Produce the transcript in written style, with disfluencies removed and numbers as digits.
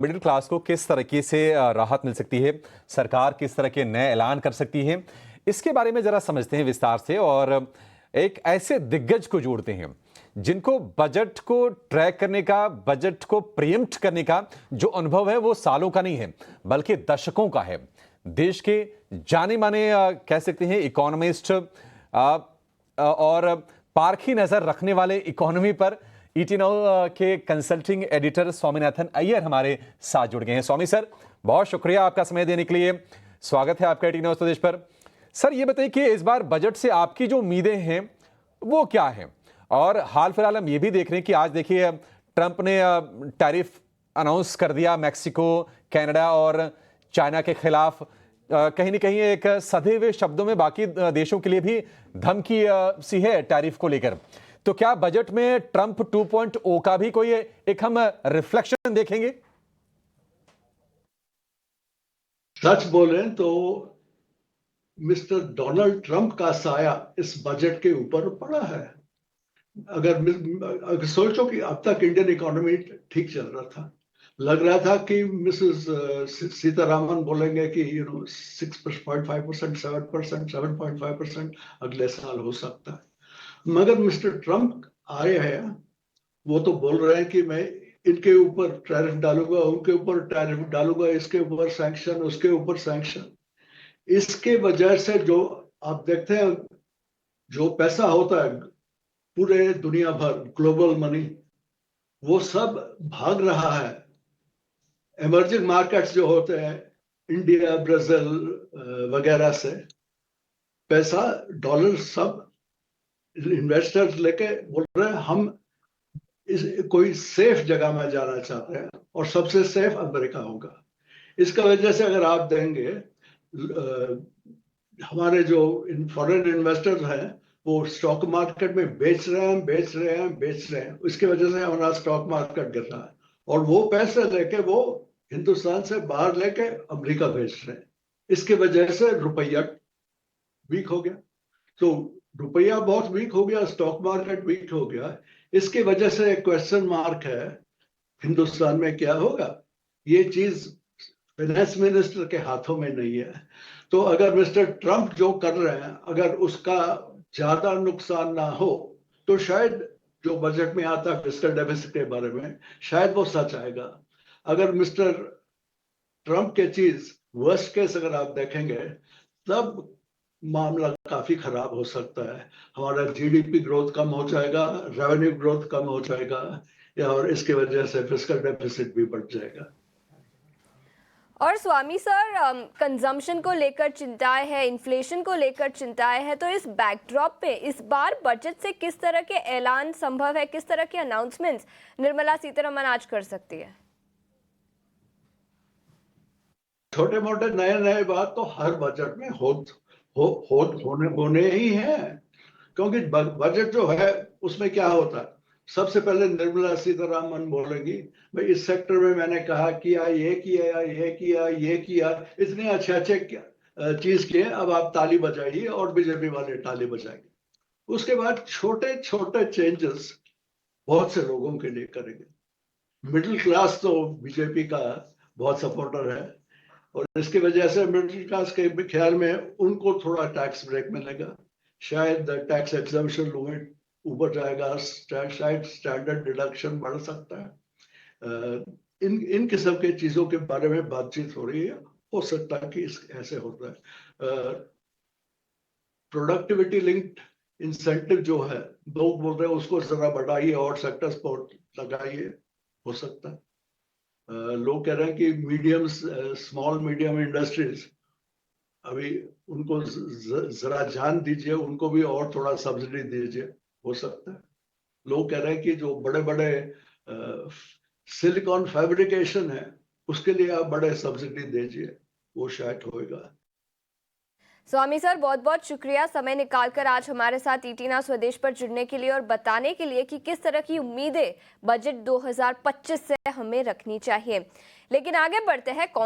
Middle class को किस तरीके से राहत मिल सकती है, सरकार किस तरह के नए ऐलान कर सकती है, इसके बारे में जरा समझते हैं विस्तार से। और एक ऐसे दिग्गज को जोड़ते हैं जिनको बजट को ट्रैक करने का, बजट को प्रीएम्प्ट करने का जो अनुभव है वो सालों का नहीं है बल्कि दशकों का है। देश के जाने माने कह सकते हैं इकोनॉमिस्ट और पारखी नजर रखने वाले इकोनॉमी पर ईटी नाउ के कंसल्टिंग एडिटर स्वामीनाथन अय्यर हमारे साथ जुड़ गए हैं। स्वामी सर, बहुत शुक्रिया आपका समय देने के लिए। स्वागत है आपका ईटी नाउ स्वदेश पर। सर ये बताइए कि इस बार बजट से आपकी जो उम्मीदें हैं वो क्या हैं? और हाल फिलहाल हम ये भी देख रहे हैं कि आज देखिए ट्रंप ने टैरिफ अनाउंस कर दिया मैक्सिको, कनाडा और चाइना के खिलाफ। कहीं ना कहीं एक सधे हुए शब्दों में बाकी देशों के लिए भी धमकी सी है टैरिफ को लेकर। तो क्या बजट में ट्रंप 2.0 का भी कोई एक हम रिफ्लेक्शन देखेंगे? सच बोलें तो मिस्टर डोनाल्ड ट्रंप का साया इस बजट के ऊपर पड़ा है। अगर सोचो कि अब तक इंडियन इकोनॉमी ठीक चल रहा था, लग रहा था कि मिसेस सीतारामन बोलेंगे कि 6.5%, 7%, 7.5% अगले साल हो सकता है। मगर मिस्टर ट्रंप आए हैं, वो तो बोल रहे हैं कि मैं इनके ऊपर टैरिफ डालूंगा, उनके ऊपर टैरिफ डालूंगा, इसके ऊपर सैंक्शन, उसके ऊपर सैंक्शन। इसके वजह से जो आप देखते हैं, जो पैसा होता है पूरे दुनिया भर, ग्लोबल मनी, वो सब भाग रहा है इमर्जिंग मार्केट्स जो होते हैं, इंडिया, ब्राजील वगैरह से। पैसा, डॉलर सब इन्वेस्टर्स लेके बोल रहे हैं हम कोई सेफ जगह में जाना चाहते हैं और सबसे सेफ अमेरिका होगा। इसका वजह से अगर आप देंगे, हमारे जो फॉरेन इन्वेस्टर्स हैं वो स्टॉक मार्केट में बेच रहे हैं। उसकी वजह से हमारा स्टॉक मार्केट गिर रहा है और वो पैसे लेके वो हिंदुस्तान से बाहर लेके अमेरिका बेच रहे हैं। इसकी वजह से रुपया वीक हो गया। तो रुपया बहुत वीक हो गया, स्टॉक मार्केट वीक हो गया। इसकी वजह से एक क्वेश्चन मार्क है हिंदुस्तान में क्या होगा। ये चीज फाइनेंस मिनिस्टर के हाथों में नहीं है। तो अगर मिस्टर ट्रंप जो कर रहे हैं, अगर उसका ज्यादा नुकसान ना हो तो शायद जो बजट में आता है फिस्कल डेफिसिट के बारे में, शायद वो सच आएगा। अगर मिस्टर ट्रंप के चीज वर्स्ट केस अगर आप देखेंगे, तब मामला काफी खराब हो सकता है। हमारा जीडीपी ग्रोथ कम हो जाएगा, रेवेन्यू ग्रोथ कम हो जाएगा, और इसकी वजह से फिस्कल डेफिसिट भी बढ़ जाएगा। और स्वामी सर, कंजम्पशन को लेकर चिंताएं है, इन्फ्लेशन को लेकर चिंताएं है, तो इस बैकड्रॉप पे इस बार बजट से किस तरह के ऐलान संभव है, किस तरह के अनाउंसमेंट्स निर्मला सीतारमण आज कर सकती है? छोटे मोटे नए बात तो हर बजट में होने ही है। क्योंकि बजट जो है उसमें क्या होता है, सबसे पहले निर्मला सीतारमण बोलेंगी भाई इस सेक्टर में मैंने कहा किया, ये किया, ये किया, ये किया, इतने अच्छे चीज किए, अब आप ताली बजाइए और बीजेपी वाले ताली बजाएंगे। उसके बाद छोटे छोटे चेंजेस बहुत से लोगों के लिए करेंगे। मिडिल क्लास तो बीजेपी का बहुत सपोर्टर है और इसकी वजह से मिडिल क्लास के ख्याल में उनको थोड़ा टैक्स ब्रेक मिलेगा, शायद टैक्स एग्जम्पशन लिमिट ऊपर जाएगा, शायद स्टैंडर्ड डिडक्शन बढ़ सकता है। इन किस्म के चीजों के बारे में बातचीत हो रही है। हो सकता है कि ऐसे होता है। प्रोडक्टिविटी लिंक्ड इंसेंटिव जो है, लोग बोल रहे हैं उसको जरा बढ़ाइए और सेक्टर्स पर लगाइए, हो सकता है। लोग कह रहे हैं कि स्मॉल मीडियम इंडस्ट्रीज, अभी उनको जरा जान दीजिए, उनको भी और थोड़ा सब्सिडी दीजिए, हो सकता है। लोग कह रहे हैं कि जो बड़े बड़े सिलिकॉन फैब्रिकेशन है उसके लिए आप बड़े सब्सिडी दीजिए, वो शायद होएगा। स्वामी सर, बहुत बहुत शुक्रिया समय निकालकर आज हमारे साथ ईटी नाउ स्वदेश पर जुड़ने के लिए और बताने के लिए कि किस तरह की उम्मीदें बजट 2025 से हमें रखनी चाहिए। लेकिन आगे बढ़ते हैं।